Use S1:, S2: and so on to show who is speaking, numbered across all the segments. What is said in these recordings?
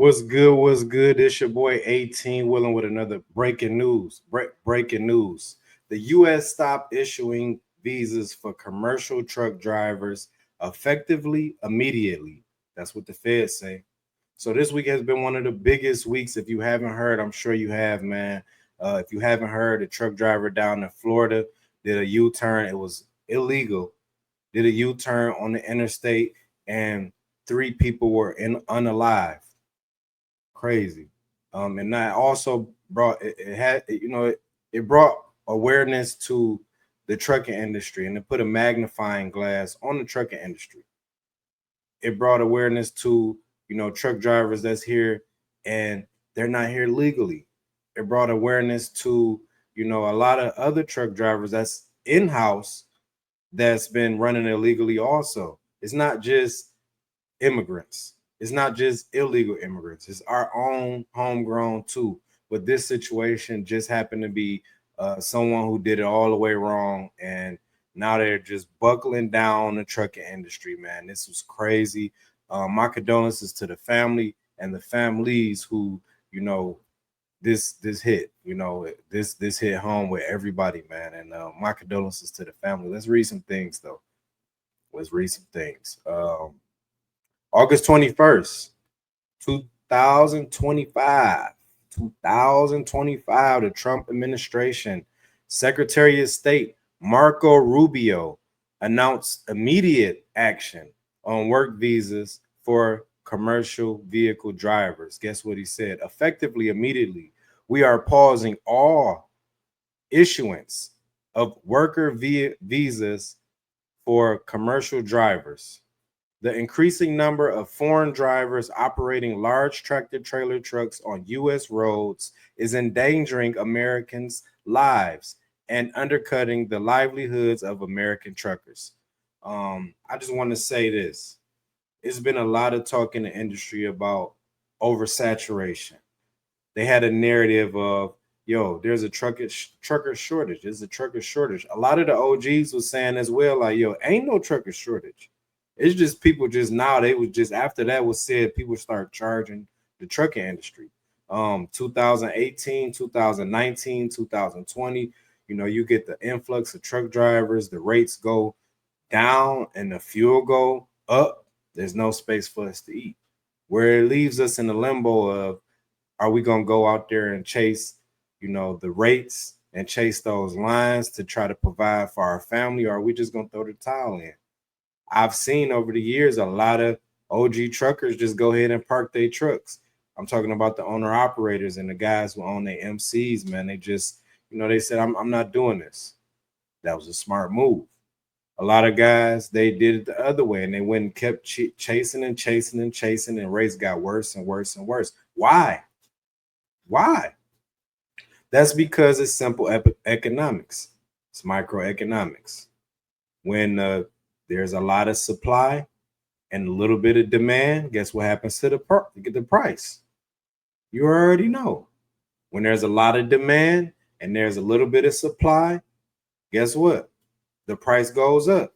S1: What's good? What's good? It's your boy 18 Willing with another breaking news. Breaking news. The U.S. stopped issuing visas for commercial truck drivers effectively immediately. That's what the feds say. So this week has been one of the biggest weeks. If you haven't heard, I'm sure you have, man. If you haven't heard, a truck driver down in Florida did a U-turn. It was illegal. Did a U-turn on the interstate, and three people were unalive. Crazy. And that also brought it had it brought awareness to the trucking industry, and it put a magnifying glass on the trucking industry. It brought awareness to truck drivers that's here and they're not here legally. It brought awareness to a lot of other truck drivers that's in house that's been running illegally also. It's not just immigrants. It's not just illegal immigrants. It's our own homegrown too. But this situation just happened to be someone who did it all the way wrong, and now they're just buckling down the trucking industry. Man, this was crazy. My condolences to the family and the families who this hit. This hit home with everybody, man. And my condolences to the family. Let's read some things though. Let's read some things. August 21st, 2025. 2025, the Trump administration, Secretary of State Marco Rubio announced immediate action on work visas for commercial vehicle drivers. Guess what he said? Effectively, immediately, we are pausing all issuance of worker visas for commercial drivers. The increasing number of foreign drivers operating large tractor trailer trucks on U.S. roads is endangering Americans' lives and undercutting the livelihoods of American truckers. I just want to say this. It's been a lot of talk in the industry about oversaturation. They had a narrative of, yo, there's a trucker shortage. There's a trucker shortage. A lot of the OGs was saying as well, like, yo, ain't no trucker shortage. It's just people just now, they was just after that was said, people start charging the trucking industry. 2018, 2019, 2020, you get the influx of truck drivers, the rates go down and the fuel go up. There's no space for us to eat. Where it leaves us in the limbo of, are we gonna go out there and chase, the rates and chase those lines to try to provide for our family, or are we just gonna throw the towel in? I've seen over the years a lot of OG truckers just go ahead and park their trucks. I'm talking about the owner operators and the guys who own their MCs, man. They just, they said, I'm not doing this. That was a smart move. A lot of guys, they did it the other way, and they went and kept chasing and chasing and chasing, and rates got worse and worse and worse. Why? Why? That's because it's simple economics. It's microeconomics. When there's a lot of supply and a little bit of demand, guess what happens to the price? You already know. When there's a lot of demand and there's a little bit of supply, guess what? The price goes up.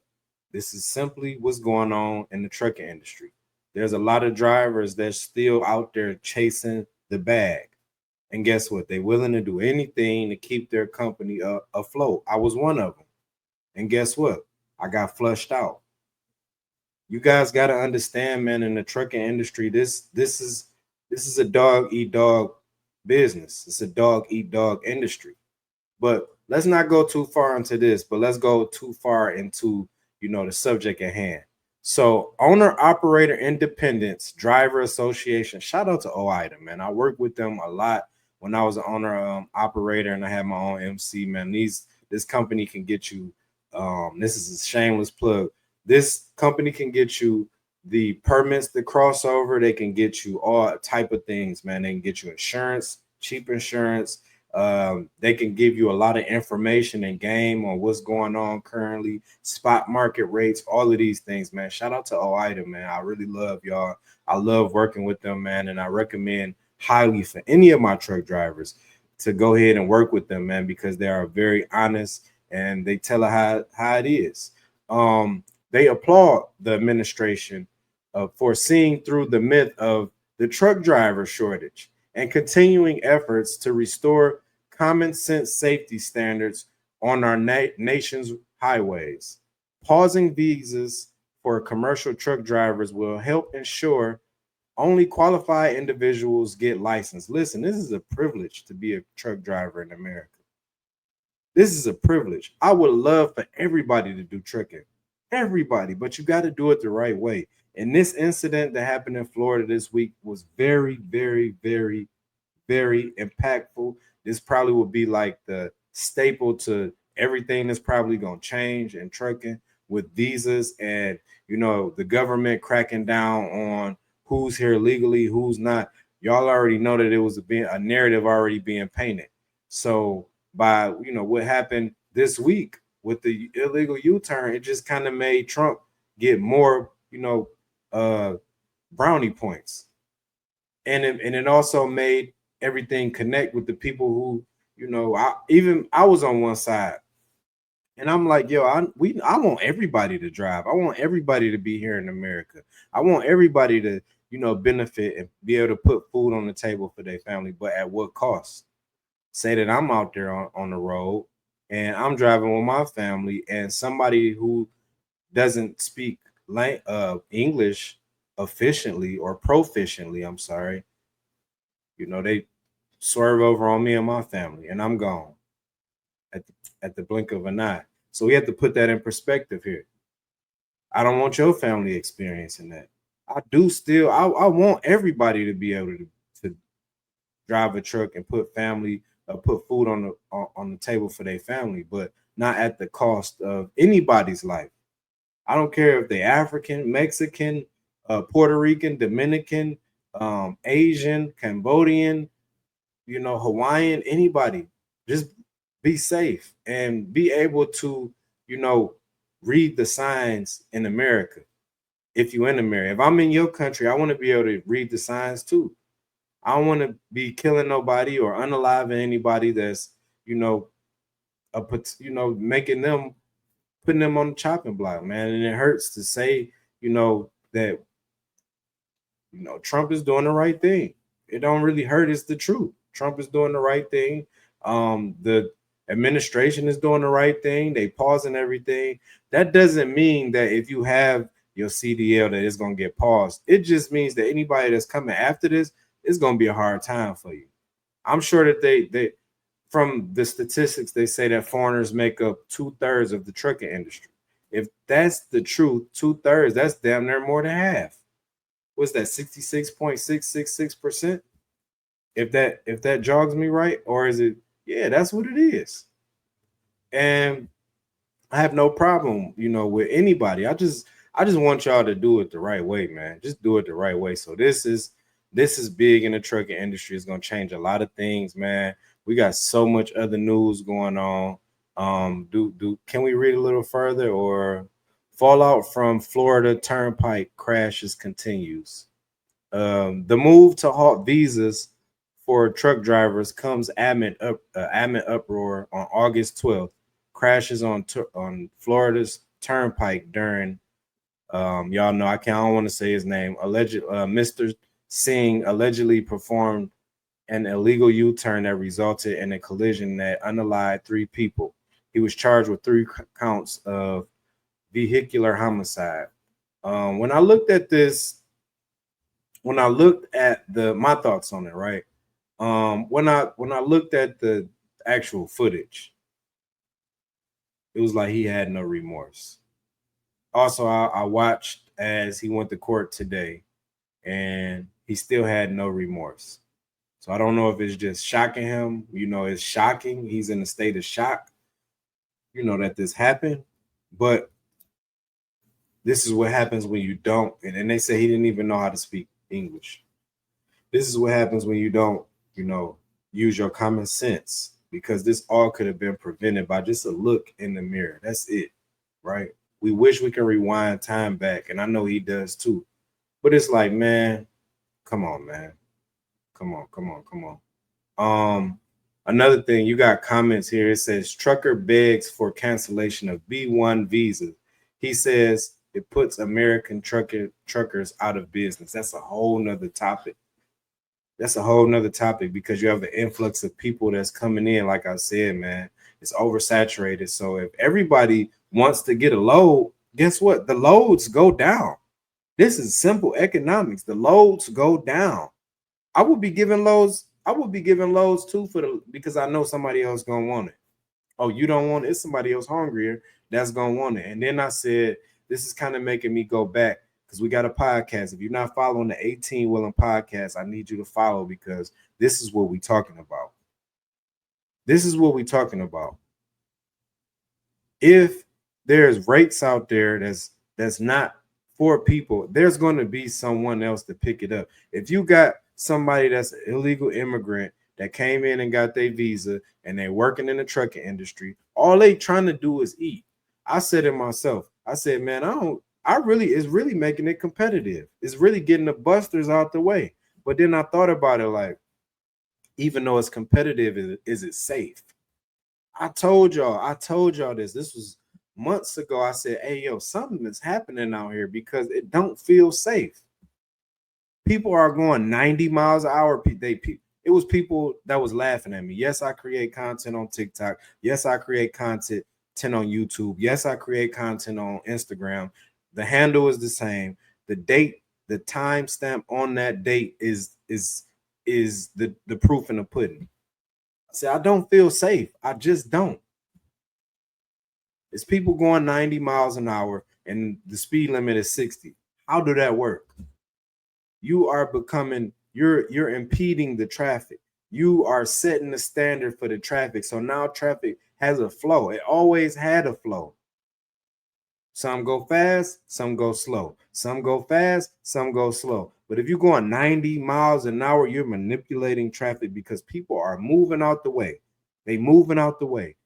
S1: This is simply what's going on in the trucking industry. There's a lot of drivers that's still out there chasing the bag. And guess what? They're willing to do anything to keep their company afloat. I was one of them. And guess what? I got flushed out. You guys got to understand, man, in the trucking industry, this is a dog eat dog business. It's a dog eat dog industry. But let's not go too far into this, but let's go too far into, the subject at hand. So owner operator independence driver association, shout out to OIDA, man. I worked with them a lot when I was an owner operator and I had my own MC, man. This company can get you, this is a shameless plug. This company can get you the permits, the crossover. They can get you all type of things, man. They can get you insurance, cheap insurance. They can give you a lot of information and game on what's going on currently, spot market rates, all of these things, man. Shout out to OIDA, man. I really love y'all. I love working with them, man. And I recommend highly for any of my truck drivers to go ahead and work with them, man, because they are very honest and they tell how it is. They applaud the administration for seeing through the myth of the truck driver shortage, and continuing efforts to restore common sense safety standards on our nation's highways. Pausing visas for commercial truck drivers will help ensure only qualified individuals get licensed. Listen, this is a privilege to be a truck driver in America. This is a privilege. I would love for everybody to do trucking, everybody, but you got to do it the right way. And this incident that happened in Florida this week was very, very, very, very impactful. This probably will be like the staple to everything that's probably going to change in trucking with visas and, the government cracking down on who's here legally, who's not. Y'all already know that it was a narrative already being painted. So by what happened this week with the illegal U-turn, it just kind of made Trump get more uh brownie points, and it also made everything connect with the people who I was on one side, and I'm like, yo, I want everybody to drive. I want everybody to be here in America. I want everybody to benefit and be able to put food on the table for their family, but at what cost? Say that I'm out there on the road and I'm driving with my family, and somebody who doesn't speak English efficiently or proficiently, I'm sorry, they swerve over on me and my family, and I'm gone at the blink of an eye. So we have to put that in perspective here. I don't want your family experiencing that. I want everybody to be able to drive a truck and put food on the table for their family, but not at the cost of anybody's life. I don't care if they're African, Mexican, Puerto Rican, Dominican, Asian, Cambodian, Hawaiian, anybody. Just be safe and be able to, read the signs in America. If you're in America, if I'm in your country, I want to be able to read the signs too. I don't want to be killing nobody or unaliving anybody that's, making them, putting them on the chopping block, man. And it hurts to say, that, Trump is doing the right thing. It don't really hurt. It's the truth. Trump is doing the right thing. The administration is doing the right thing. They pausing everything. That doesn't mean that if you have your CDL that it's going to get paused. It just means that anybody that's coming after this, it's going to be a hard time for you. I'm sure that they from the statistics, they say that foreigners make up 2/3 of the trucking industry. If that's the truth, 2/3, that's damn near more than half. What's that, 66.666%? If that jogs me right, or is it? Yeah, that's what it is. And I have no problem, with anybody. I just want y'all to do it the right way, man. Just do it the right way. So this is big in the trucking industry. It's gonna change a lot of things, man. We got so much other news going on. Can we read a little further? Or fallout from Florida turnpike crashes continues. The move to halt visas for truck drivers comes amid uproar on August 12th. Crashes on Florida's turnpike during y'all know I don't want to say his name. Mr. Singh allegedly performed an illegal U-turn that resulted in a collision that unalived 3 people. He was charged with 3 counts of vehicular homicide. When I looked at this, my thoughts on it, right? When I looked at the actual footage, it was like he had no remorse. Also, I watched as he went to court today, and he still had no remorse. So I don't know if it's just shocking him. It's shocking. He's in a state of shock, that this happened. But this is what happens when you don't. And they say he didn't even know how to speak English. This is what happens when you don't, use your common sense, because this all could have been prevented by just a look in the mirror. That's it, right? We wish we can rewind time back, and I know he does too. But it's like, man, come on, man. Come on. Another thing, you got comments here. It says trucker begs for cancellation of B1 visa. He says it puts American truckers out of business. That's a whole nother topic. That's a whole nother topic because you have the influx of people that's coming in. Like I said, man, it's oversaturated. So if everybody wants to get a load, guess what? The loads go down. This is simple economics. The loads go down. I would be giving loads. I would be giving loads too for the because I know somebody else gonna want it. Oh, you don't want it? It's somebody else hungrier that's gonna want it. And then I said, this is kind of making me go back because we got a podcast. If you're not following the 18 Willing podcast, I need you to follow because this is what we're talking about. This is what we're talking about. If there's rates out there that's not for people, there's going to be someone else to pick it up. If you got somebody that's an illegal immigrant that came in and got their visa and they're working in the trucking industry, all they trying to do is eat. I said it myself. I said, man, it's really making it competitive. It's really getting the busters out the way. But then I thought about it like, even though it's competitive, is it safe? I told y'all this. This was months ago. I said, hey, yo, something is happening out here because it don't feel safe. People are going 90 miles an hour. It was people that was laughing at me. Yes, I create content on TikTok. Yes, I create content on YouTube. Yes, I create content on Instagram. The handle is the same. The date, the timestamp on that date is the proof in the pudding. See, I don't feel safe. I just don't. It's people going 90 miles an hour and the speed limit is 60. How do that work? You are you're impeding the traffic. You are setting the standard for the traffic. So now traffic has a flow. It always had a flow. Some go fast, some go slow. Some go fast, some go slow. But if you're going 90 miles an hour, you're manipulating traffic because people are moving out the way. They moving out the way.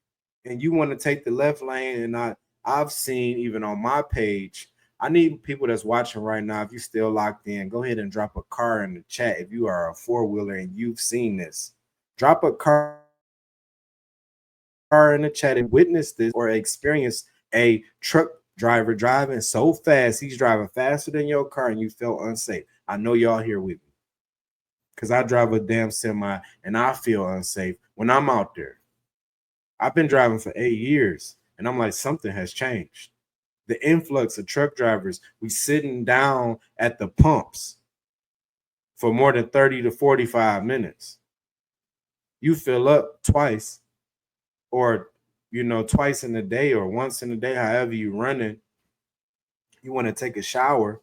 S1: And you want to take the left lane. And I've seen even on my page, I need people that's watching right now. If you're still locked in, go ahead and drop a car in the chat. If you are a four-wheeler and you've seen this, drop a car in the chat and witness this or experience a truck driver driving so fast. He's driving faster than your car and you feel unsafe. I know y'all here with me because I drive a damn semi and I feel unsafe when I'm out there. I've been driving for 8 years and I'm like, something has changed. The influx of truck drivers, we sitting down at the pumps for more than 30 to 45 minutes. You fill up twice or, twice in a day or once in a day, however you running. You want to take a shower,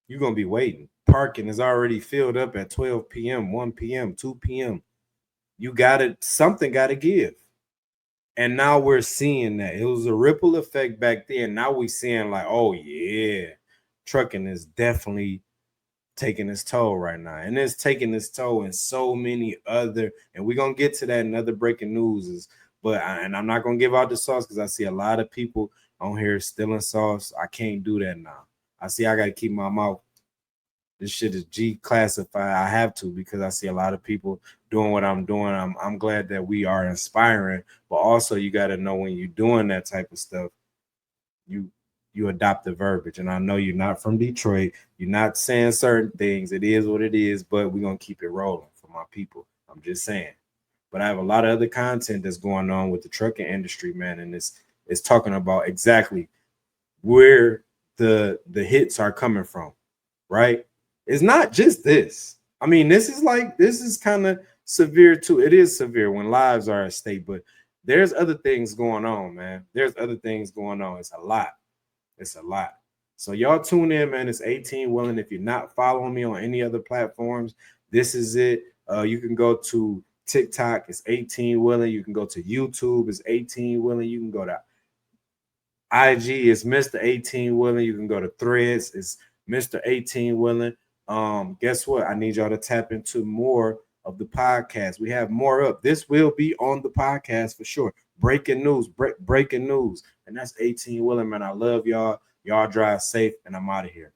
S1: you're going to be waiting. Parking is already filled up at 12 p.m., 1 p.m., 2 p.m. Something got to give. And now we're seeing that. It was a ripple effect back then. Now we're seeing like, oh, yeah, trucking is definitely taking its toll right now. And it's taking its toll in so many other, and we're going to get to that in other breaking news. And I'm not going to give out the sauce because I see a lot of people on here stealing sauce. I can't do that now. I got to keep my mouth. This shit is G classified. I have to because I see a lot of people doing what I'm doing. I'm glad that we are inspiring, but also you got to know when you're doing that type of stuff, you adopt the verbiage. And I know you're not from Detroit. You're not saying certain things. It is what it is, but we're going to keep it rolling for my people. I'm just saying. But I have a lot of other content that's going on with the trucking industry, man, and it's talking about exactly where the hits are coming from, right? It's not just this. I mean, this is kind of severe too. It is severe when lives are at stake, but there's other things going on, man. There's other things going on. It's a lot. It's a lot. So y'all tune in, man. It's 18 Willing. If you're not following me on any other platforms, this is it. You can go to TikTok. It's 18 Willing. You can go to YouTube. It's 18 Willing. You can go to IG. It's Mr. 18 Willing. You can go to Threads. It's Mr. 18 Willing. Guess what? I need y'all to tap into more of the podcast. We have more up. This will be on the podcast for sure. Breaking news, breaking news. And that's 18 Willing, man. I love y'all. Y'all drive safe, and I'm out of here.